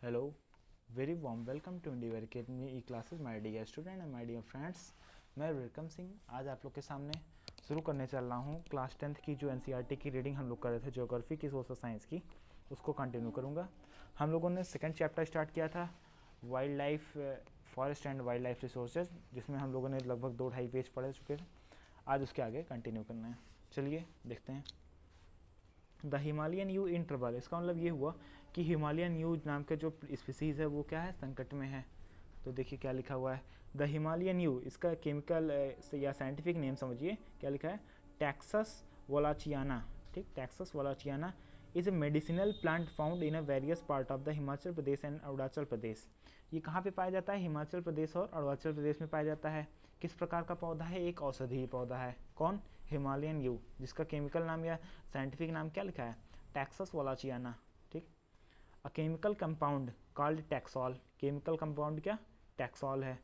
Hello, very warm welcome to Indiva Academy E-classes my dear student and my dear friends। मैं विक्रम सिंह आज आप लोग के सामने शुरू करने चल रहा हूँ क्लास 10th की जो NCERT की रीडिंग हम लोग कर रहे थे ज्योग्राफी की सोशल साइंस की, उसको कंटिन्यू करूँगा। हम लोगों ने सेकंड चैप्टर स्टार्ट किया था wild life forest and wild life resources, जिसमें हम लोगों ने लगभग 2-2.5 पेज पढ़ चुके थे। आज उसके आगे कंटिन्यू करना है। चलिए देखते हैं। The Himalayan you in trouble, इसका मतलब ये हुआ कि हिमालयन यू नाम के जो स्पीसीज़ है वो क्या है, संकट में है। तो देखिए क्या लिखा हुआ है, द हिमालयन यू, इसका केमिकल या साइंटिफिक नेम समझिए क्या लिखा है, टैक्सस वॉलाचियाना। ठीक, Taxus wallichiana is a medicinal plant found in a various part of the Himachal Pradesh and Arunachal Pradesh. ये कहाँ पे पाया जाता है, हिमाचल प्रदेश और अरुणाचल प्रदेश में पाया जाता है। किस प्रकार का पौधा है, एक औषधीय पौधा है। कौन, हिमालयन यू, जिसका केमिकल नाम या साइंटिफिक नाम क्या लिखा है, टैक्सस वॉलाचियाना। ठीक, a chemical compound called taxol, chemical compound क्या, टैक्सॉल है।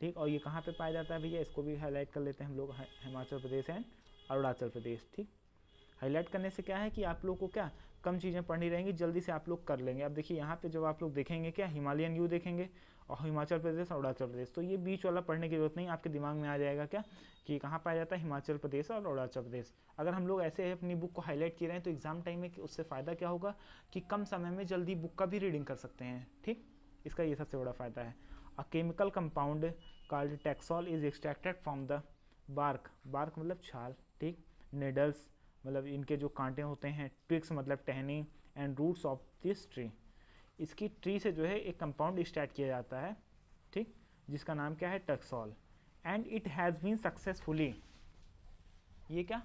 ठीक, और ये कहाँ पे पाया जाता है भैया, इसको भी हाईलाइट कर लेते हैं हम लोग, हिमाचल प्रदेश एंड अरुणाचल प्रदेश। ठीक, हाईलाइट करने से क्या है कि आप लोग को क्या कम चीज़ें पढ़नी रहेंगी, जल्दी से आप लोग कर लेंगे। अब देखिए यहाँ पे जब आप लोग देखेंगे क्या, हिमालयन यू देखेंगे और हिमाचल प्रदेश अरुणाचल प्रदेश, तो ये बीच वाला पढ़ने की जरूरत नहीं, आपके दिमाग में आ जाएगा क्या कि कहाँ पाया जाता है, हिमाचल प्रदेश और अरुणाचल प्रदेश। अगर हम लोग ऐसे अपनी बुक को हाईलाइट किए रहे हैं तो एग्जाम टाइम में उससे फ़ायदा क्या होगा कि कम समय में जल्दी बुक का भी रीडिंग कर सकते हैं। ठीक, इसका ये सबसे बड़ा फ़ायदा है। A chemical compound called taxol is extracted from the bark, bark मतलब छाल, ठीक, निडल्स मतलब इनके जो कांटे होते हैं, ट्विक्स मतलब टहनी, and roots of this tree, इसकी ट्री से जो है एक कंपाउंड एक्सट्रैक्ट किया जाता है। ठीक, जिसका नाम क्या है, taxol. And it has been successfully, ये क्या,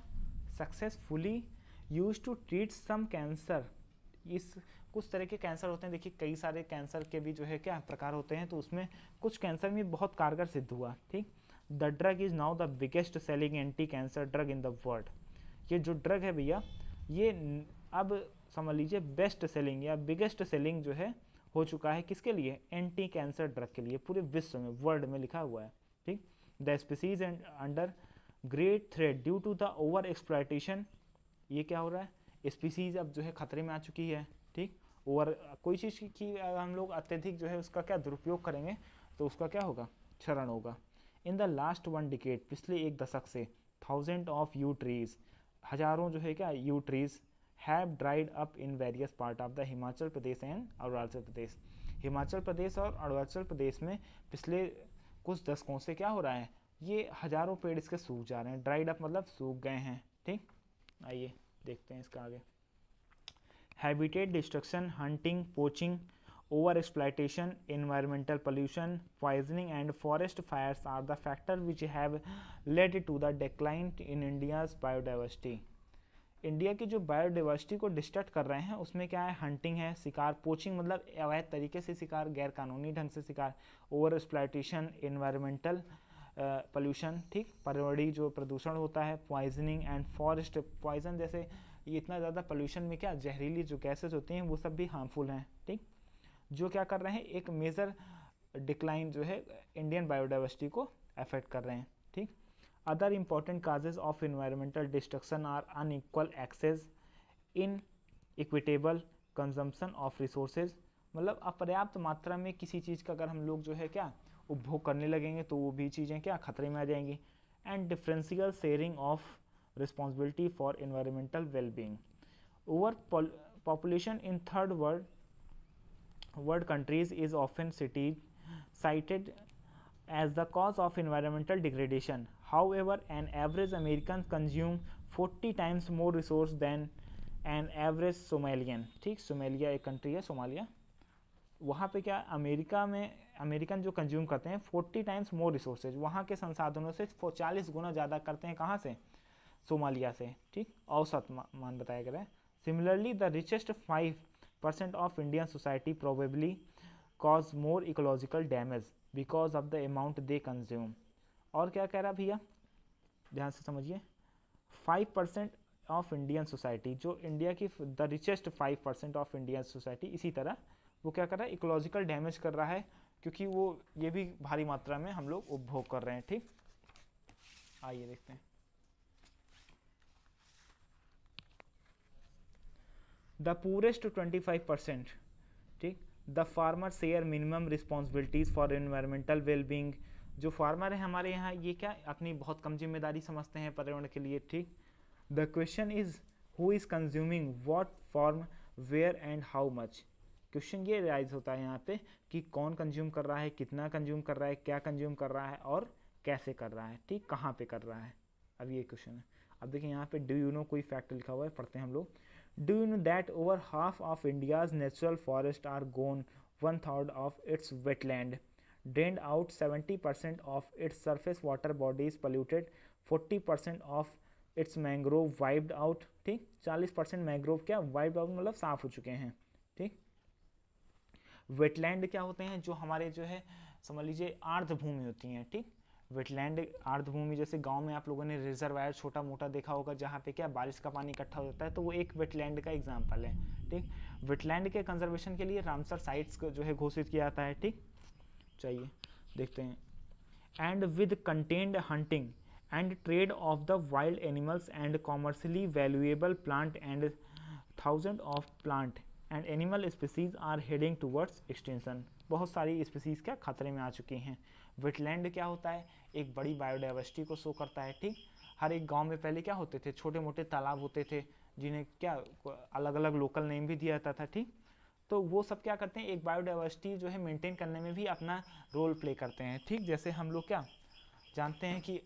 successfully use to treat some cancer. इस कुछ तरह के कैंसर होते हैं, देखिए कई सारे कैंसर के भी जो है क्या प्रकार होते हैं, तो उसमें कुछ कैंसर में बहुत कारगर सिद्ध हुआ। ठीक, the drug is now the biggest selling anti cancer drug in the world. ये जो ड्रग है भैया, ये अब समझ लीजिए बेस्ट सेलिंग या बिगेस्ट सेलिंग जो है हो चुका है, किसके लिए, एंटी कैंसर ड्रग के लिए, पूरे विश्व में, वर्ल्ड में लिखा हुआ है। ठीक, the species and under great threat due to the over exploitation, ये क्या हो रहा है, स्पीसीज अब जो है खतरे में आ चुकी है। ठीक, ओवर कोई चीज़ की हम लोग अत्यधिक जो है उसका क्या दुरुपयोग करेंगे तो उसका क्या होगा, क्षरण होगा। इन द लास्ट 1 डिकेड, पिछले एक दशक से, 1000 ऑफ यू ट्रीज, हजारों जो है क्या yew trees have dried up in various part of the Himachal Pradesh and Arunachal Pradesh. Himachal Pradesh और अरुणाचल प्रदेश में पिछले कुछ दशकों से क्या हो रहा है, ये हजारों पेड़ इसके सूख जा रहे हैं, ड्राइड अप मतलब सूख गए हैं। ठीक, आइए देखते हैं इसका आगे। Habitat destruction, hunting, poaching, over exploitation, environmental pollution, poisoning and forest fires are the factors which have led to the decline in India's biodiversity। India की जो बायोडाइवर्सिटी को डिस्ट्रक्ट कर रहे हैं उसमें क्या है, हंटिंग है, शिकार, पोचिंग मतलब अवैध तरीके से शिकार, गैर कानूनी ढंग से शिकार, ओवर एक्सप्लॉयटेशन, एनवायरमेंटल पोल्यूशन, ठीक, पर्यावरणीय जो प्रदूषण होता है, पॉइजनिंग एंड फॉरेस्ट पॉइजन, जैसे ये इतना ज़्यादा पोल्यूशन में क्या जहरीली जो गैसेज होती हैं वो सब भी हार्मफुल हैं। ठीक, जो क्या कर रहे हैं, एक मेजर डिक्लाइन जो है इंडियन बायोडाइवर्सिटी को अफेक्ट कर रहे हैं। ठीक, other important causes of environmental destruction are unequal access, inequitable consumption of resources, मतलब अपर्याप्त मात्रा में किसी चीज़ का अगर हम लोग जो है क्या उपभोग करने लगेंगे तो वो भी चीज़ें क्या खतरे में आ जाएंगी। And differential sharing of responsibility for environmental wellbeing, over population in third world countries is often cited as the cause of environmental degradation. However, an average American consumes 40 times more resource than an average Somalian। ठीक, Somalia एक country है, Somalia, वहाँ पे क्या America में American जो consume करते हैं 40 टाइम्स मोर रिसोर्सेज, वहाँ के संसाधनों से 40 गुना ज़्यादा करते हैं, कहाँ से, सोमालिया से। ठीक, औसत मान बताया गया है। Similarly the richest 5% of Indian society probably cause more ecological damage because of the amount they consume। और क्या कह रहा भैया, ध्यान से समझिए, 5% ऑफ इंडियन सोसाइटी, जो इंडिया की the richest 5% of Indian society, इसी तरह वो क्या कर रहा है, इकोलॉजिकल डैमेज कर रहा है, क्योंकि वो ये भी भारी मात्रा में हम लोग उपभोग कर रहे हैं। ठीक, आइए देखते हैं। द पूरेस्ट 25%, ठीक, the farmer share minimum responsibilities for environmental wellbeing. जो फार्मर है हमारे यहाँ ये क्या अपनी बहुत कम जिम्मेदारी समझते हैं पर्यावरण के लिए, ठीक। The question is who is consuming what from where and how much. Question ये राइज होता है यहाँ पे कि कौन कंज्यूम कर रहा है, कितना कंज्यूम कर रहा है, क्या कंज्यूम कर रहा है और कैसे कर रहा है, ठीक, कहाँ पे कर रहा है। अब ये क्वेश्चन है। अब देखिए यहाँ पे डू यू नो कोई फैक्ट लिखा हुआ है, पढ़ते हैं हम लोग। Do you know that over half of India's natural forest are gone, 1/3 of its wetland drained out, 70% of its surface water bodies polluted, 40% of its mangrove wiped out, ठीक। 40% mangrove क्या वाइप्ड आउट मतलब साफ हो चुके हैं, ठीक। Wetland क्या होते हैं, जो हमारे जो है समझ लीजिए आर्द्र भूमि होती हैं, ठीक। वेटलैंड आर्द्र भूमि, जैसे गांव में आप लोगों ने रिजर्वायर छोटा मोटा देखा होगा जहाँ पे क्या बारिश का पानी इकट्ठा होता है, तो वो एक वेटलैंड का एग्जाम्पल है, ठीक। वेटलैंड के कंजर्वेशन के लिए रामसर साइट्स को जो है घोषित किया जाता है, ठीक। चाहिए देखते हैं। And with contained hunting and trade of the wild animals and commercially valuable plant and thousand of plant and animal species are heading towards extension. बहुत सारी स्पीसीज क्या खतरे में आ चुकी हैं। वेटलैंड क्या होता है, एक बड़ी बायोडाइवर्सिटी को शो करता है, ठीक। हर एक गांव में पहले क्या होते थे, छोटे मोटे तालाब होते थे जिन्हें क्या अलग अलग लोकल नेम भी दिया जाता था, ठीक। तो वो सब क्या करते हैं, एक बायोडाइवर्सिटी जो है मेंटेन करने में भी अपना रोल प्ले करते हैं, ठीक। जैसे हम लोग क्या जानते हैं कि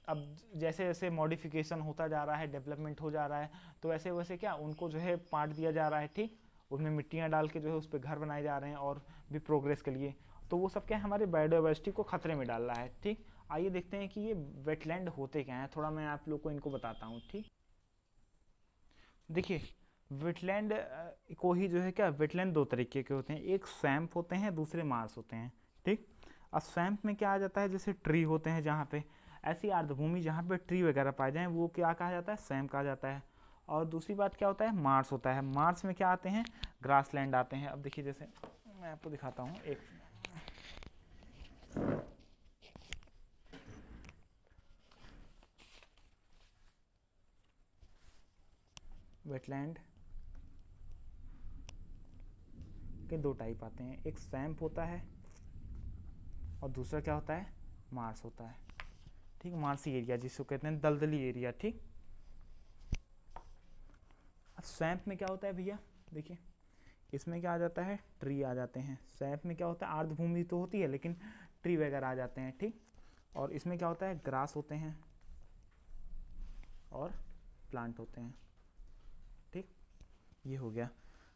अब जैसे जैसे मॉडिफिकेशन होता जा रहा है, डेवलपमेंट हो जा रहा है, तो वैसे वैसे क्या उनको जो है पार्ट दिया जा रहा है, ठीक। उनमें मिट्टियाँ डाल के जो है उस पर घर बनाए जा रहे हैं और भी प्रोग्रेस के लिए। तो वो सब क्या हमारे बायोडाइवर्सिटी को खतरे में डाल रहा है, ठीक। आइए देखते हैं कि ये वेटलैंड होते क्या हैं, थोड़ा मैं आप लोग को इनको बताता हूँ, ठीक। देखिए वेटलैंड को ही जो है क्या, वेटलैंड दो तरीके के होते हैं, एक स्वैम्प होते हैं, दूसरे मार्श होते हैं, ठीक। अब स्वैम्प में क्या आ जाता है, जैसे ट्री होते हैं जहाँ पे, ऐसी आर्द्रभूमि जहाँ पे ट्री वगैरह पाए जाएँ वो क्या कहा जाता है, स्वैम्प कहा जाता है। और दूसरी बात क्या होता है, मार्श होता है। मार्श में क्या आते हैं, ग्रासलैंड आते हैं। अब देखिए जैसे मैं आपको दिखाता हूँ एक, वेटलैंड के दो टाइप आते हैं, एक स्वैम्प होता है और दूसरा क्या होता है, मार्श होता है, ठीक। मार्सी एरिया जिसको कहते हैं दलदली एरिया, ठीक। अब स्वैम्प में क्या होता है भैया, देखिए इसमें क्या आ जाता है, ट्री आ जाते हैं। स्वैम्प में क्या होता है, आर्द्रभूमि तो होती है लेकिन ट्री वगैरह आ जाते हैं, ठीक। और इसमें क्या होता है, ग्रास होते हैं और प्लांट होते हैं, ठीक। ये हो गया।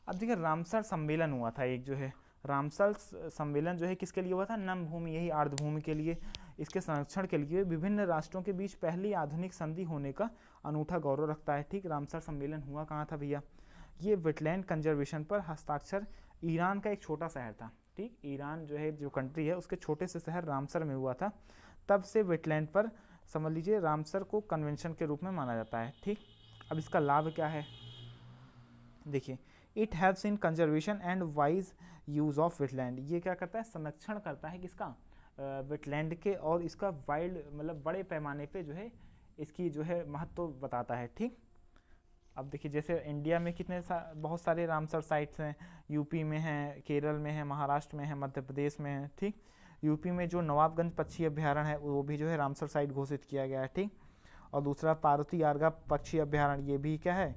अब देखिए रामसर सम्मेलन हुआ था एक, जो है रामसर सम्मेलन जो है किसके लिए हुआ था, नम भूमि यही आर्द्रभूमि के लिए, इसके संरक्षण के लिए विभिन्न राष्ट्रों के बीच पहली आधुनिक संधि होने का अनूठा गौरव रखता है, ठीक। रामसर सम्मेलन हुआ कहाँ था भैया, ये वेटलैंड कंजर्वेशन पर हस्ताक्षर ईरान का एक छोटा शहर था, ठीक। ईरान जो है जो कंट्री है उसके छोटे से शहर रामसर में हुआ था। तब से वेटलैंड पर समझ लीजिए रामसर को कन्वेंशन के रूप में माना जाता है, ठीक। अब इसका लाभ क्या है, देखिए it helps in conservation and wise use of wetland. ये क्या करता है, संरक्षण करता है किसका, वेटलैंड के, और इसका वाइल्ड मतलब बड़े पैमाने पे जो है इसकी जो है महत्व बताता है, ठीक। अब देखिए जैसे इंडिया में कितने बहुत सारे रामसर साइट्स हैं, यूपी में हैं, केरल में है, महाराष्ट्र में है, मध्य प्रदेश में है, ठीक। यूपी में जो नवाबगंज पक्षी अभ्यारण्य है वो भी जो है रामसर साइट घोषित किया गया है, ठीक। और दूसरा पार्वती आर्गा पक्षी अभ्यारण्य, ये भी क्या है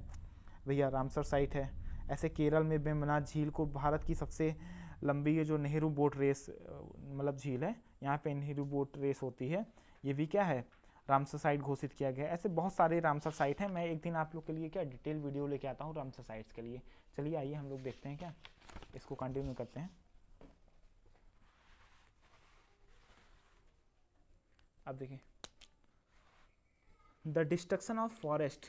भैया, रामसर साइट है। ऐसे केरल में वेम्बनाथ झील को भारत की सबसे लंबी ये जो नेहरू बोट रेस मतलब झील है, यहाँ पे नेहरू बोट रेस होती है, ये भी क्या है, रामसर साइट घोषित किया गया है। ऐसे बहुत सारे रामसर साइट हैं, मैं एक दिन आप लोग के लिए क्या डिटेल वीडियो लेके आता हूँ रामसर साइट्स के लिए। चलिए आइए हम लोग देखते हैं, क्या इसको कंटिन्यू करते हैं। अब देखिए, the destruction of forest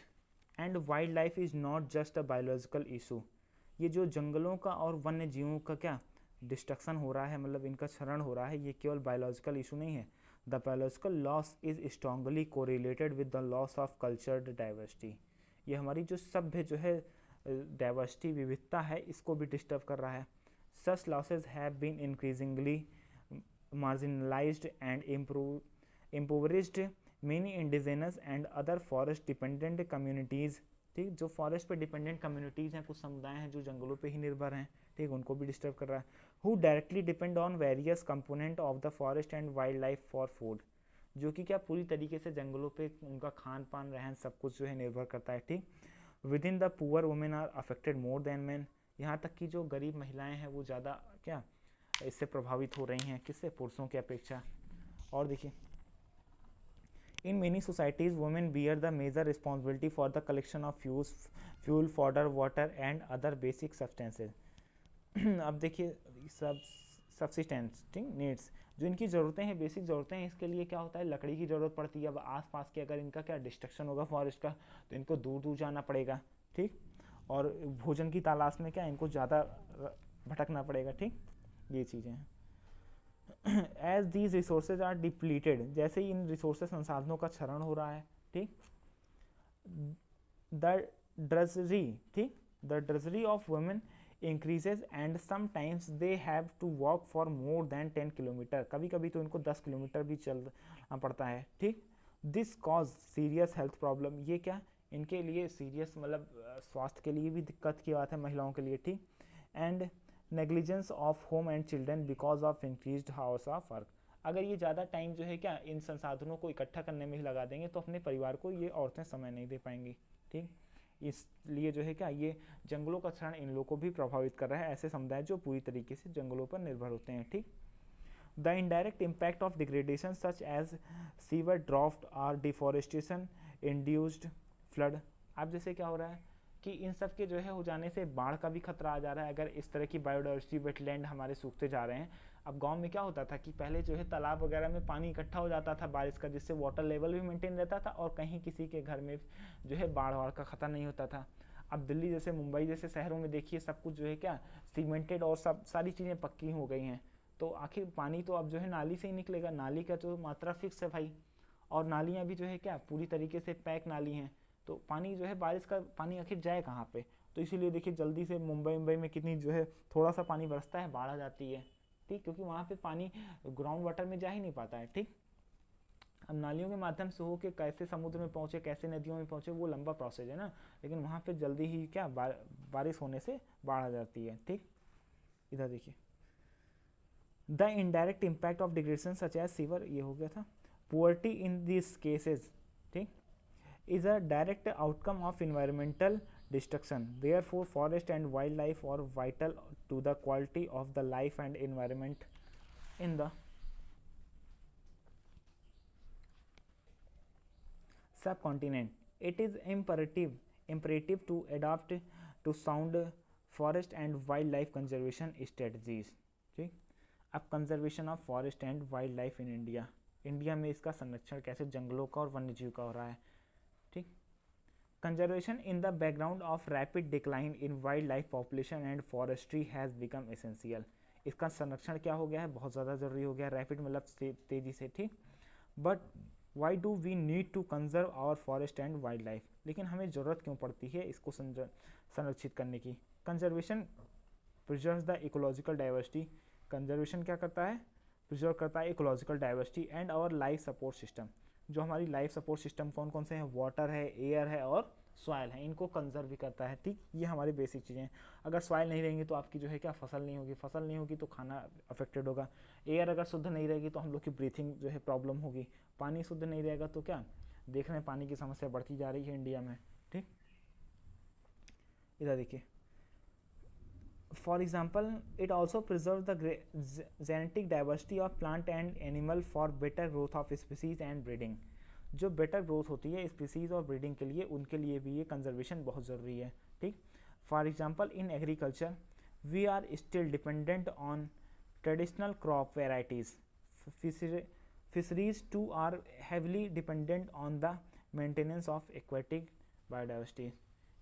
and wild life is not just a biological issue. ये जो जंगलों का और वन्य जीवों का क्या डिस्ट्रक्शन हो रहा है, मतलब इनका क्षरण हो रहा है, ये केवल बायोलॉजिकल इशू नहीं है। The biological loss is strongly correlated with the loss of cultured diversity. ये हमारी जो सभ्य जो है डाइवर्सिटी विविधता है, इसको भी डिस्टर्ब कर रहा है। Such losses have been increasingly marginalized and impoverished many indigenous and other forest dependent communities ठीक, जो फॉरेस्ट पे डिपेंडेंट कम्युनिटीज़ हैं, कुछ समुदाय हैं जो जंगलों पे ही निर्भर हैं, ठीक, उनको भी डिस्टर्ब कर रहा है। Who directly depend on various component of the forest and wild life for food, जो कि क्या पूरी तरीके से जंगलों पे उनका खान पान रहन सब कुछ जो है निर्भर करता है, ठीक। Within the poor women are affected more than man, यहाँ तक कि जो गरीब महिलाएं हैं वो ज़्यादा क्या इससे प्रभावित हो रही हैं, किससे, पुरुषों की अपेक्षा। और देखिए, in many societies women bear the major responsibility for the collection of fuel fodder water and other basic substances. अब देखिए, सब सब्सिस्टेंसिंग नीड्स, जो इनकी ज़रूरतें हैं, बेसिक ज़रूरतें हैं, इसके लिए क्या होता है, लकड़ी की ज़रूरत पड़ती है। अब आसपास के अगर इनका क्या डिस्ट्रक्शन होगा फॉरेस्ट का, तो इनको दूर दूर जाना पड़ेगा, ठीक, और भोजन की तलाश में क्या इनको ज़्यादा भटकना पड़ेगा, ठीक, ये चीज़ें हैं। As these resources are depleted, जैसे ही इन रिसोर्सेज संसाधनों का क्षरण हो रहा है, ठीक, द ड्रजरी, ठीक, the drudgery of women increases and sometimes they have to walk for more than 10 kilometre, कभी कभी तो इनको 10 किलोमीटर भी चलना पड़ता है, ठीक। This cause serious health problem, ये क्या इनके लिए सीरियस मतलब स्वास्थ्य के लिए भी दिक्कत की बात है महिलाओं के लिए, ठीक। And negligence of home and children because of increased house of work, अगर ये ज़्यादा टाइम जो है क्या इन संसाधनों को इकट्ठा करने में ही लगा देंगे तो अपने परिवार को ये औरतें समय नहीं दे पाएंगी, ठीक। इसलिए जो है क्या ये जंगलों का क्षरण इन लोगों को भी प्रभावित कर रहा है, ऐसे समुदाय जो पूरी तरीके से जंगलों पर निर्भर होते हैं, ठीक। The indirect impact of degradation such as severe drought or deforestation induced flood, अब जैसे क्या हो रहा है कि इन सब के जो है हो जाने से बाढ़ का भी खतरा आ जा रहा है। अगर इस तरह की बायोडाइवर्सिटी वेटलैंड हमारे सूखते जा रहे हैं, अब गांव में क्या होता था कि पहले जो है तालाब वगैरह में पानी इकट्ठा हो जाता था बारिश का, जिससे वाटर लेवल भी मेंटेन रहता था और कहीं किसी के घर में जो है बाढ़ वाढ़ का खतरा नहीं होता था। अब दिल्ली जैसे, मुंबई जैसे शहरों में देखिए सब कुछ जो है क्या सीमेंटेड और सब सारी चीज़ें पक्की हो गई हैं, तो आखिर पानी तो अब जो है नाली से ही निकलेगा, नाली का तो मात्रा फिक्स है भाई, और नालियाँ भी जो है क्या पूरी तरीके से पैक नाली हैं, तो पानी जो है बारिश का पानी आखिर जाए कहाँ पे। तो इसीलिए देखिए जल्दी से मुंबई में कितनी जो है थोड़ा सा पानी बरसता है बाढ़ आ जाती है, ठीक, क्योंकि वहाँ पे पानी ग्राउंड वाटर में जा ही नहीं पाता है, ठीक। अब नालियों के माध्यम से हो के कैसे समुद्र में पहुँचे, कैसे नदियों में पहुँचे, वो लंबा प्रोसेस है ना, लेकिन वहाँ पे जल्दी ही क्या बारिश होने से बाढ़ आ जाती है, ठीक। इधर देखिए, the indirect impact of degradation such as severe, ये हो गया था। पुअर्टी इन दिस केसेस, ठीक, is a direct outcome of environmental destruction. Therefore, forest and wildlife are vital to the quality of the life and environment in the subcontinent. It is imperative to adapt to sound forest and wildlife conservation strategies. ठीक, अब conservation of forest and wild life in India, India में इसका संरक्षण कैसे जंगलों का और वन्य जीव का हो रहा है, ठीक। Conservation in the background of rapid decline in wild life population and forestry has become essential, इसका संरक्षण क्या हो गया है, बहुत ज़्यादा ज़रूरी हो गया, रैपिड मतलब तेज़ी से, ठीक। But why do we need to conserve our forest and wildlife, लेकिन हमें ज़रूरत क्यों पड़ती है इसको संरक्षित करने की। Conservation preserves the ecological diversity, conservation क्या करता है, प्रिजर्व करता है ecological diversity and our life support system, जो हमारी लाइफ सपोर्ट सिस्टम कौन कौन से हैं, वाटर है, एयर है और सॉइल है, इनको कंजर्व भी करता है, ठीक। ये हमारी बेसिक चीज़ें हैं। अगर सॉइल नहीं रहेंगी तो आपकी जो है क्या फसल नहीं होगी, फसल नहीं होगी तो खाना अफेक्टेड होगा, एयर अगर शुद्ध नहीं रहेगी तो हम लोग की ब्रीथिंग जो है प्रॉब्लम होगी, पानी शुद्ध नहीं रहेगा तो क्या देख रहे हैं पानी की समस्या बढ़ती जा रही है इंडिया में, ठीक। इधर देखिए, for example it also preserve the genetic diversity of plant and animal for better growth of species and breeding, जो बेटर ग्रोथ होती है स्पीसीज और ब्रीडिंग के लिए, उनके लिए भी ये कंजर्वेशन बहुत ज़रूरी है, ठीक। For example in agriculture we are still dependent on traditional crop varieties, fisheries too are heavily dependent on the maintenance of aquatic biodiversity,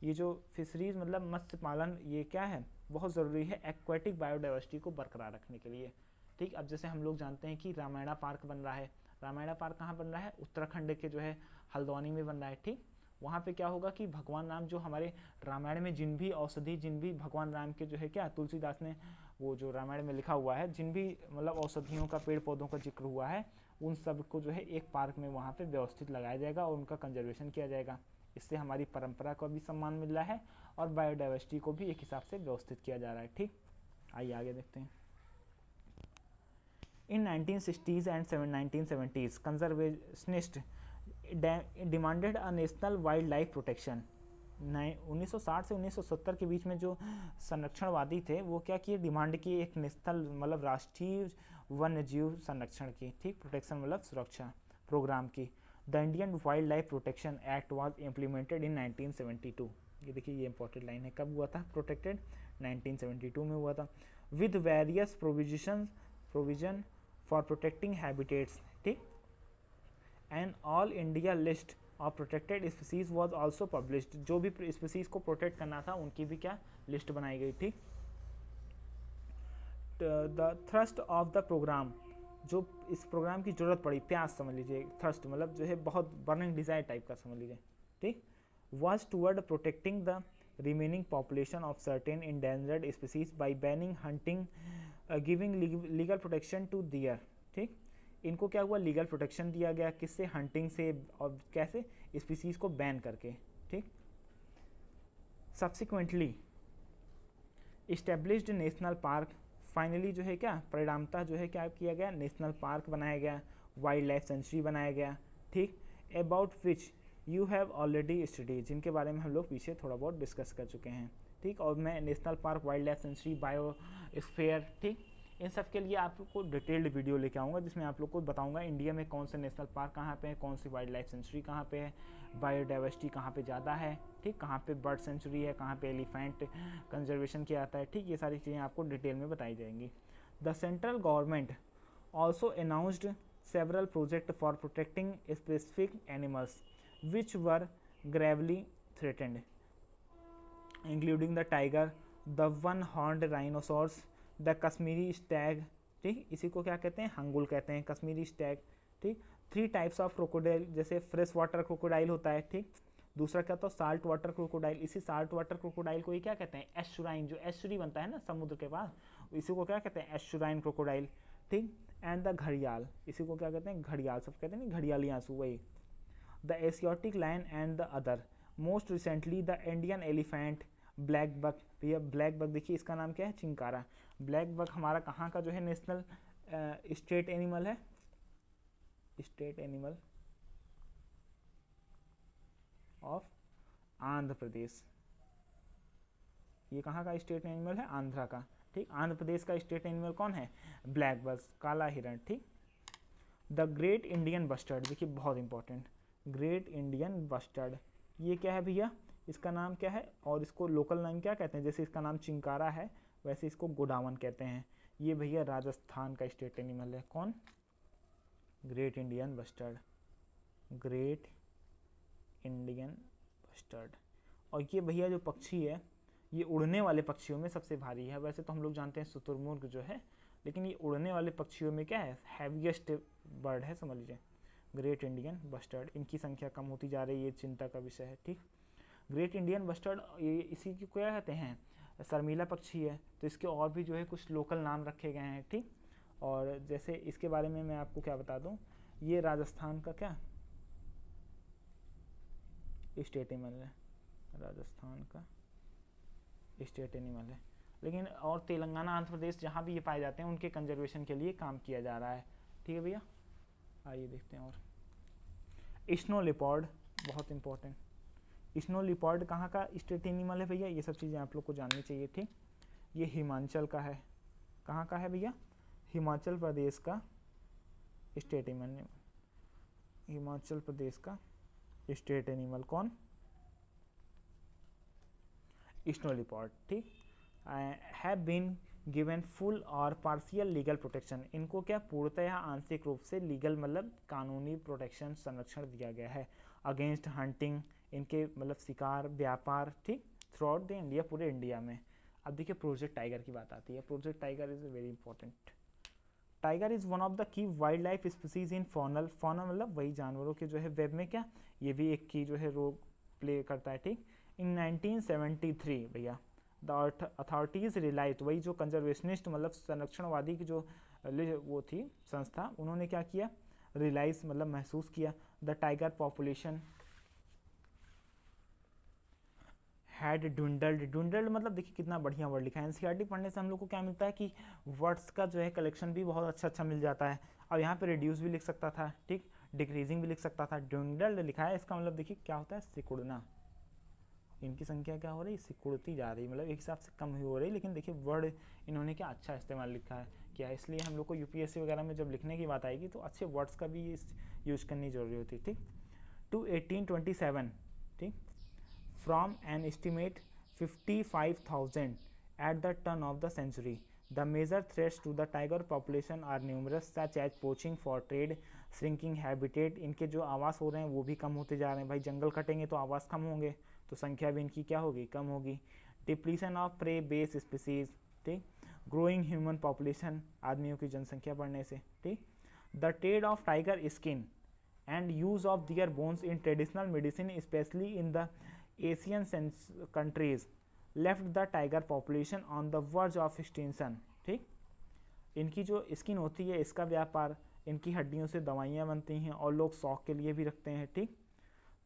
ये जो फिशरीज मतलब मत्स्य पालन, ये क्या है, बहुत ज़रूरी है एक्वेटिक बायोडाइवर्सिटी को बरकरार रखने के लिए, ठीक। अब जैसे हम लोग जानते हैं कि रामायणा पार्क बन रहा है, रामायणा पार्क कहाँ बन रहा है, उत्तराखंड के जो है हल्द्वानी में बन रहा है, ठीक। वहाँ पे क्या होगा कि भगवान राम जो हमारे रामायण में जिन भी औषधि, जिन भी भगवान राम के जो है क्या तुलसीदास ने वो जो रामायण में लिखा हुआ है, जिन भी मतलब औषधियों का पेड़ पौधों का जिक्र हुआ है, उन सब को जो है एक पार्क में वहाँ पे व्यवस्थित लगाया जाएगा और उनका कंजर्वेशन किया जाएगा। इससे हमारी परंपरा को भी सम्मान मिल रहा है और बायोडाइवर्सिटी को भी एक हिसाब से व्यवस्थित किया जा रहा है। ठीक, आइए आगे देखते हैं। In 1960s and 1970s, conservationists demanded a national wildlife protection. 1960 से 1970 के बीच में जो संरक्षणवादी थे वो क्या किए, डिमांड की एक नेशनल मतलब राष्ट्रीय वन्य जीव संरक्षण की, ठीक, प्रोटेक्शन मतलब सुरक्षा प्रोग्राम की। The Indian wild life protection act was implemented in 1972। ये देखिए ये इंपॉर्टेंट लाइन है, कब हुआ था प्रोटेक्टेड, 1972 में हुआ था। With various provision for protecting habitats, ठीक, and all India list of protected species was also published. जो भी स्पीसीज को प्रोटेक्ट करना था उनकी भी क्या लिस्ट बनाई गई, ठीक। The thrust of the programme, जो इस प्रोग्राम की जरूरत पड़ी, प्यास समझ लीजिए, थ्रस्ट मतलब जो है बहुत बर्निंग डिजायर टाइप का समझ लीजिए, ठीक, was toward protecting the remaining population of certain endangered species by banning hunting, giving legal protection to their, ठीक। इनको क्या हुआ, लीगल प्रोटेक्शन दिया गया, किससे, हंटिंग से, और कैसे, स्पीसीज को बैन करके, ठीक। Subsequently established national park, finally जो है क्या परिणामतः जो है क्या किया गया, नेशनल पार्क बनाया गया, वाइल्ड लाइफ सेंचुरी बनाया गया, ठीक, about which you have already study, जिनके बारे में हम लोग पीछे थोड़ा बहुत डिस्कस कर चुके हैं, ठीक। और मैं national park, wild life sanctuary, biosphere, ठीक, इन सब के लिए आप लोग को डिटेल्ड वीडियो लेके आऊँगा जिसमें आप लोग को बताऊंगा इंडिया में कौन से नेशनल पार्क कहाँ पे है, कौन सी वाइल्ड लाइफ सेंचुरी कहाँ पे है, बायोडाइवर्सिटी कहाँ पे ज़्यादा है, ठीक, कहाँ पे बर्ड सेंचुरी है, कहाँ पे एलिफेंट कंजर्वेशन किया जाता है, ठीक, ये सारी चीज़ें आपको डिटेल में बताई जाएंगी। The central government also announced several project for protecting specific animals which were Gravely threatened, including the tiger, the one horned rhinoceros, the Kashmiri Stag, ठीक, इसी को क्या कहते हैं, हंगुल कहते हैं, कश्मीरी स्टैग, ठीक। 3 टाइप्स ऑफ क्रोकोडाइल, जैसे फ्रेश वाटर क्रोकोडाइल होता है, ठीक, दूसरा क्या होता है साल्ट वाटर क्रोकोडाइल, इसी साल्ट वाटर क्रोकोडाइल को ही क्या कहते हैं, एस्चुराइन, जो एस्चुरी बनता है ना समुद्र के पास, इसी को क्या कहते हैं, एस्चुराइन क्रोकोडाइल, ठीक। एंड द घड़ियाल, इसी को क्या कहते हैं, घड़ियाल, सब कहते हैं ना घड़ियाली आंसू, वही। The Asiatic lion and the other, most recently the Indian elephant, blackbuck, भैया ब्लैक बक देखिए इसका नाम क्या है, चिंकारा। ब्लैक बक हमारा कहाँ का जो है नेशनल स्टेट एनिमल है, state animal of Andhra Pradesh, ये कहाँ का स्टेट एनिमल है, आंध्रा का, ठीक। आंध्र प्रदेश का स्टेट एनिमल कौन है, ब्लैक बक, काला हिरण, ठीक। द ग्रेट इंडियन बस्टर्ड, देखिए बहुत इंपॉर्टेंट, ग्रेट इंडियन बस्टर्ड, ये क्या है भैया, इसका नाम क्या है, और इसको लोकल नाम क्या कहते हैं, जैसे इसका नाम चिंकारा है वैसे इसको गोडावन कहते हैं। ये भैया राजस्थान का स्टेट एनिमल है, कौन, great Indian bustard, great Indian bustard. और ये भैया जो पक्षी है ये उड़ने वाले पक्षियों में सबसे भारी है, वैसे तो हम लोग जानते हैं शुतुरमुर्ग जो है, लेकिन ये उड़ने वाले पक्षियों में क्या है, हैवीएस्ट बर्ड है समझ लीजिए, ग्रेट इंडियन बस्टर्ड। इनकी संख्या कम होती जा रही है, ये चिंता का विषय है, ठीक। ग्रेट इंडियन बस्टर्ड ये इसी की क्या कहते हैं, शर्मीला पक्षी है, तो इसके और भी जो है कुछ लोकल नाम रखे गए हैं, ठीक। और जैसे इसके बारे में मैं आपको क्या बता दूं, ये राजस्थान का क्या स्टेट एनिमल है, राजस्थान का स्टेट एनिमल है, लेकिन और तेलंगाना, आंध्र प्रदेश जहाँ भी ये पाए जाते हैं उनके कंजर्वेशन के लिए काम किया जा रहा है, ठीक है भैया। आइए देखते हैं। और स्नो लेपर्ड बहुत इंपॉर्टेंट, स्नो लिपर्ड कहाँ का स्टेट एनिमल है भैया, ये सब चीज़ें आप लोग को जाननी चाहिए, ठीक। ये हिमाचल का है, कहाँ का है भैया, हिमाचल प्रदेश का स्टेट एनिमल, हिमाचल प्रदेश का स्टेट एनिमल कौन, स्नो लिपर्ड, ठीक। हैव बीन गिवन फुल और पार्शियल लीगल प्रोटेक्शन, इनको क्या पूर्णतः या आंशिक रूप से लीगल मतलब कानूनी प्रोटेक्शन संरक्षण दिया गया है, अगेंस्ट हंटिंग, इनके मतलब शिकार व्यापार, ठीक, थ्रू आउट द इंडिया, पूरे इंडिया में। अब देखिए प्रोजेक्ट टाइगर की बात आती है, project tiger is very important. Tiger is one of the key wild life species in faunal, faunal मतलब वही जानवरों के जो है वेब में क्या, ये भी एक की जो है रोल प्ले करता है, ठीक। इन 1973 भैया द अथॉरिटीज रिलाइज, वही जो कंजर्वेशनिस्ट मतलब संरक्षणवादी की जो वो थी संस्था, उन्होंने क्या किया, रियलाइज मतलब महसूस किया, द टाइगर पॉपुलेशन हैड ड्विंडल्ड मतलब देखिए कितना बढ़िया वर्ड लिखा है। एनसीईआरटी पढ़ने से हम लोग को क्या मिलता है कि वर्ड्स का जो है कलेक्शन भी बहुत अच्छा मिल जाता है। अब यहाँ पे रिड्यूस भी लिख सकता था, ठीक, डिक्रीजिंग भी लिख सकता था, ड्विंडल्ड लिखा है, इसका मतलब देखिए क्या होता है, सिकुड़ना। इनकी संख्या क्या हो रही है, सिकुड़ती जा रही है, मतलब एक हिसाब से कम ही हो रही है, लेकिन देखिए वर्ड इन्होंने क्या अच्छा इस्तेमाल लिखा है क्या, इसलिए हम लोग को यूपीएससी वगैरह में जब लिखने की बात आएगी तो अच्छे वर्ड्स का भी यूज करनी जरूरी होती है, ठीक। टू 1827, ठीक, from an estimate 55,000 at the turn of the century. The major threats to the tiger population are numerous, such as poaching for trade, shrinking habitat, इनके जो आवास हो रहे हैं वो भी कम होते जा रहे हैं, भाई जंगल कटेंगे तो आवास कम होंगे, तो संख्या भी इनकी क्या होगी, कम होगी। Depletion of prey base species, ठीक, ग्रोइंग ह्यूमन पॉपुलेशन, आदमियों की जनसंख्या बढ़ने से, ठीक। The trade of tiger skin and use of their bones in traditional medicine especially in the Asian countries left the tiger population on the verge of extinction, ठीक। इनकी जो स्किन होती है इसका व्यापार, इनकी हड्डियों से दवाइयाँ बनती हैं और लोग शौक के लिए भी रखते हैं, ठीक।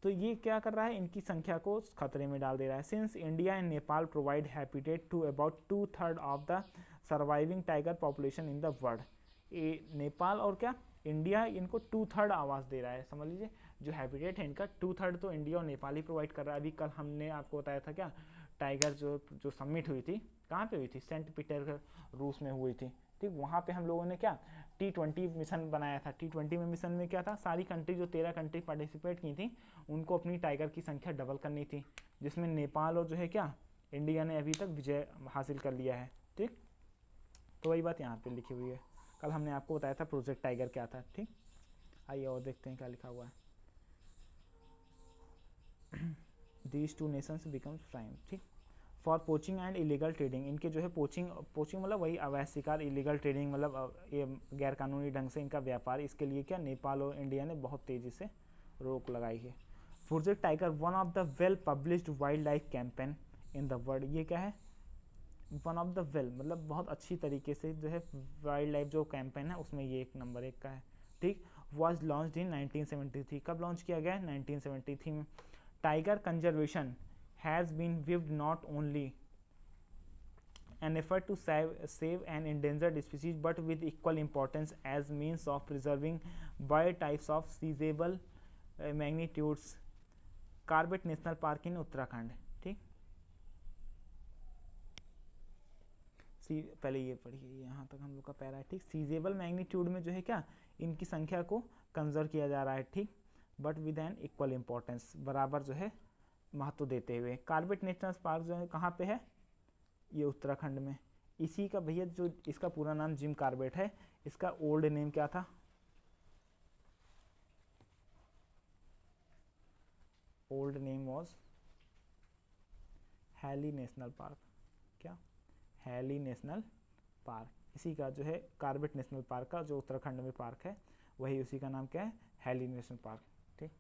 तो ये क्या कर रहा है, इनकी संख्या को खतरे में डाल दे रहा है। Since India and Nepal provide habitat to about 2/3 of the surviving tiger population in the world, Nepal और क्या इंडिया इनको 2/3 आवास दे रहा है, समझ लीजिए जो हैबिटेट है इनका 2/3 तो इंडिया और नेपाल ही प्रोवाइड कर रहा है। अभी कल हमने आपको बताया था क्या, टाइगर जो समिट हुई थी कहाँ पे हुई थी, सेंट पीटर्सबर्ग रूस में हुई थी, ठीक। वहाँ पे हम लोगों ने क्या T20 मिशन बनाया था। T20 में मिशन में क्या था, सारी कंट्री जो 13 कंट्री पार्टिसिपेट की थी उनको अपनी टाइगर की संख्या डबल करनी थी, जिसमें नेपाल और जो है क्या इंडिया ने अभी तक विजय हासिल कर लिया है, ठीक। तो वही बात यहाँ पे लिखी हुई है, कल हमने आपको बताया था प्रोजेक्ट टाइगर क्या था, ठीक। आइए और देखते हैं क्या लिखा हुआ है। These two nations becomes prime, ठीक। For poaching and illegal trading, इनके जो है पोचिंग मतलब वही अवैध शिकार, इलीगल ट्रेडिंग मतलब ये गैर कानूनी ढंग से इनका व्यापार, इसके लिए क्या नेपाल और इंडिया ने बहुत तेज़ी से रोक लगाई है। Project tiger one of the well published wild life campaign in the world, ये क्या है, वन ऑफ द वेल मतलब बहुत अच्छी तरीके से जो है वाइल्ड लाइफ जो कैंपेन है उसमें ये 1 नंबर 1 का है, ठीक। वॉज लॉन्च इन 1973, कब लॉन्च किया गया, 1973 में। Tiger conservation has been viewed not only an effort to save an endangered species but with equal importance as means of preserving biotypes of sizable magnitudes. Corbett national park in Uttarakhand, ठीक। पहले ये पढ़िए, यहाँ तक हम लोग का पैरा है, ठीक। सीजेबल मैग्नीट्यूड में जो है क्या इनकी संख्या को कंजर्व किया जा रहा है, ठीक, but with an equal importance, बराबर जो है महत्व देते हुए। कार्बेट नेशनल पार्क जो है कहाँ पे है, ये उत्तराखंड में। इसी का भैया जो इसका पूरा नाम जिम कार्बेट है, इसका ओल्ड नेम क्या था, old name was Hailey national park, क्या हैली नेशनल पार्क, इसी का जो है कार्बेट नेशनल पार्क का जो उत्तराखंड में पार्क है वही उसी का नाम क्या है, हैली नेशनल पार्क, ठीक।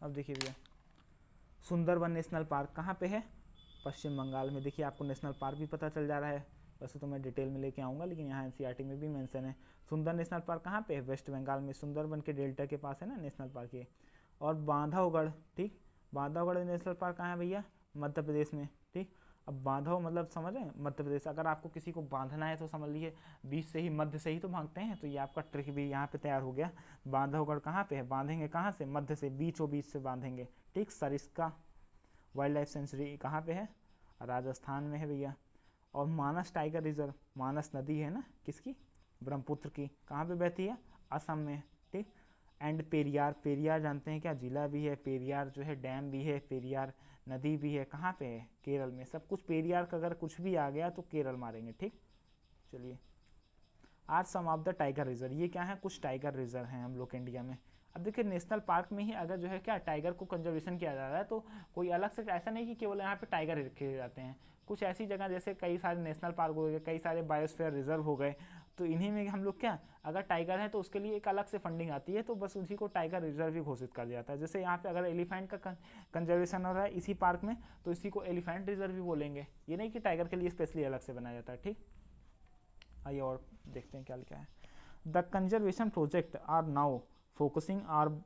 अब देखिए भैया सुंदरबन नेशनल पार्क कहाँ पे है, पश्चिम बंगाल में। देखिए आपको नेशनल पार्क भी पता चल जा रहा है, वैसे तो मैं डिटेल में लेके आऊँगा लेकिन यहाँ एनसीईआरटी में भी मेंशन है। सुंदर नेशनल पार्क कहाँ पे है, वेस्ट बंगाल में, सुंदरबन के डेल्टा के पास है ना नेशनल पार्क ये। और बांधवगढ़, ठीक, बांधवगढ़ नेशनल पार्क कहाँ है भैया, मध्य प्रदेश में, ठीक। अब बांधव मतलब समझ रहे हैं, मध्य प्रदेश। अगर आपको किसी को बांधना है तो समझ लीजिए बीच से ही, मध्य से ही तो भागते हैं, तो ये आपका ट्रिक भी यहाँ पे तैयार हो गया। बांधवगढ़ कहाँ पे है, बांधेंगे कहाँ से, मध्य से, बीचों बीच से बांधेंगे, ठीक। सरिस्का वाइल्ड लाइफ सेंचुरी कहाँ पे है, राजस्थान में है भैया। और मानस टाइगर रिजर्व, मानस नदी है ना किसकी, ब्रह्मपुत्र की, कहाँ पे बहती है, असम में, ठीक। एंड पेरियार, पेरियार जानते हैं क्या जिला भी है, पेरियार जो है डैम भी है, पेरियार नदी भी है, कहाँ पे है, केरल में। सब कुछ पेरियार का अगर कुछ भी आ गया तो केरल मारेंगे, ठीक। चलिए आज सम ऑफ द टाइगर रिजर्व, ये क्या है, कुछ टाइगर रिजर्व हैं हम लोग इंडिया में। अब देखिए नेशनल पार्क में ही अगर जो है क्या टाइगर को कंजर्वेशन किया जा रहा है तो कोई अलग से ऐसा नहीं कि केवल यहाँ पे टाइगर रखे जाते हैं, कुछ ऐसी जगह जैसे कई सारे नेशनल पार्क हो गए, कई सारे बायोस्फीयर रिजर्व हो गए, तो इन्हीं में हम लोग क्या अगर टाइगर है तो उसके लिए एक अलग से फंडिंग आती है, तो बस उसी को टाइगर रिजर्व ही घोषित कर दिया जाता है। जैसे यहाँ पे अगर एलिफेंट का कंजर्वेशन हो रहा है इसी पार्क में तो इसी को एलिफेंट रिजर्व भी बोलेंगे, ये नहीं कि टाइगर के लिए स्पेशली अलग से बनाया जाता है, ठीक। आइए और देखते हैं क्या लिखा है। The conservation project are now focusing are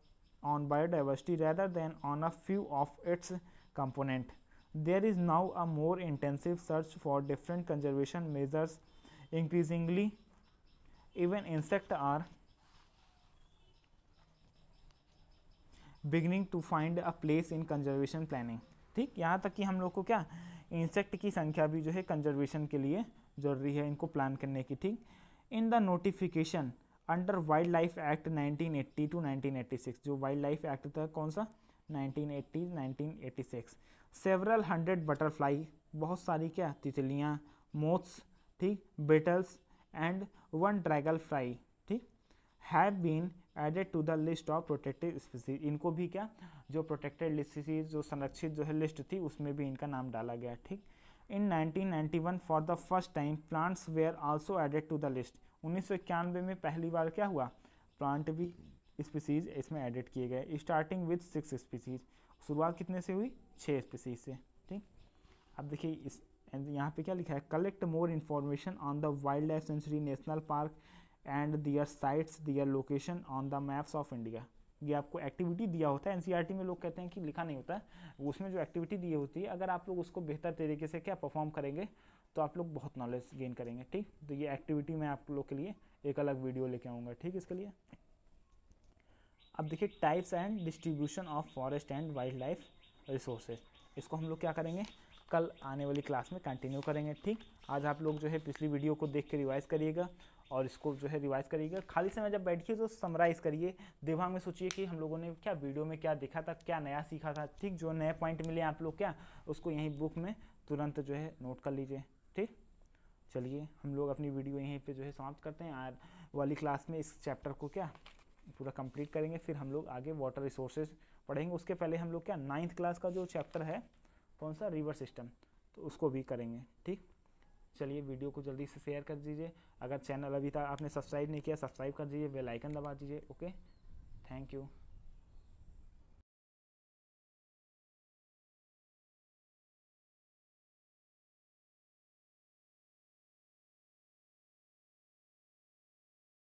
on biodiversity rather than on a few of its component. There is now a more intensive search for different conservation measures. Increasingly, even insects are beginning to find a place in conservation planning. ठीक, यहाँ तक कि हम लोग को क्या insect की संख्या भी जो है कंजर्वेशन के लिए जरूरी है इनको प्लान करने की। ठीक, in the notification under wildlife act 1980 to 1986, जो वाइल्ड लाइफ एक्ट था कौन सा 1980-1986, सेवरल 100 बटरफ्लाई, बहुत सारी क्या तितलियाँ, मोथ्स, ठीक, बेटल्स एंड 1 ड्रैगन फ्लाई, ठीक, have been added to the list of protected species. इनको भी क्या जो प्रोटेक्टेड स्पीसीज जो संरक्षित जो है लिस्ट थी उसमें भी इनका नाम डाला गया। ठीक, in 1991 for the first time plants were also added to the list. 1991 में पहली बार क्या हुआ, प्लांट भी स्पीसीज इसमें एडेड किए गए, स्टार्टिंग विद 6 स्पीसीज। शुरुआत कितने से हुई, 6 स्पीसीज से। ठीक, अब देखिए इस यहाँ पे क्या लिखा है, collect more information on the wildlife sanctuary national park and their sites their location on the maps of India. ये आपको एक्टिविटी दिया होता है, एनसीईआरटी में लोग कहते हैं कि लिखा नहीं होता है, उसमें जो एक्टिविटी दी होती है अगर आप लोग उसको बेहतर तरीके से क्या परफॉर्म करेंगे तो आप लोग बहुत नॉलेज गेन करेंगे। ठीक, तो ये एक्टिविटी मैं आप लोग के लिए एक अलग वीडियो लेके आऊँगा। ठीक, इसके लिए अब देखिए types and distribution of forest and wild life resources, इसको हम लोग क्या करेंगे कल आने वाली क्लास में कंटिन्यू करेंगे। ठीक, आज आप लोग जो है पिछली वीडियो को देख के रिवाइज करिएगा और इसको जो है रिवाइज करिएगा। खाली समय जब बैठिए तो समराइज़ करिए, दिमाग में सोचिए कि हम लोगों ने क्या वीडियो में क्या देखा था, क्या नया सीखा था। ठीक, जो नए पॉइंट मिले आप लोग क्या उसको यहीं बुक में तुरंत जो है नोट कर लीजिए। ठीक, चलिए हम लोग अपनी वीडियो यहीं पे जो है समाप्त करते हैं। आज वाली क्लास में इस चैप्टर को क्या पूरा कंप्लीट करेंगे, फिर हम लोग आगे वाटर रिसोर्सेज पढ़ेंगे। उसके पहले हम लोग क्या 9th क्लास का जो चैप्टर है कौन सा रिवर सिस्टम, तो उसको भी करेंगे। ठीक, चलिए वीडियो को जल्दी से शेयर कर दीजिए। अगर चैनल अभी तक आपने सब्सक्राइब नहीं किया सब्सक्राइब कर दीजिए, बेल आइकन दबा दीजिए। Okay, thank you.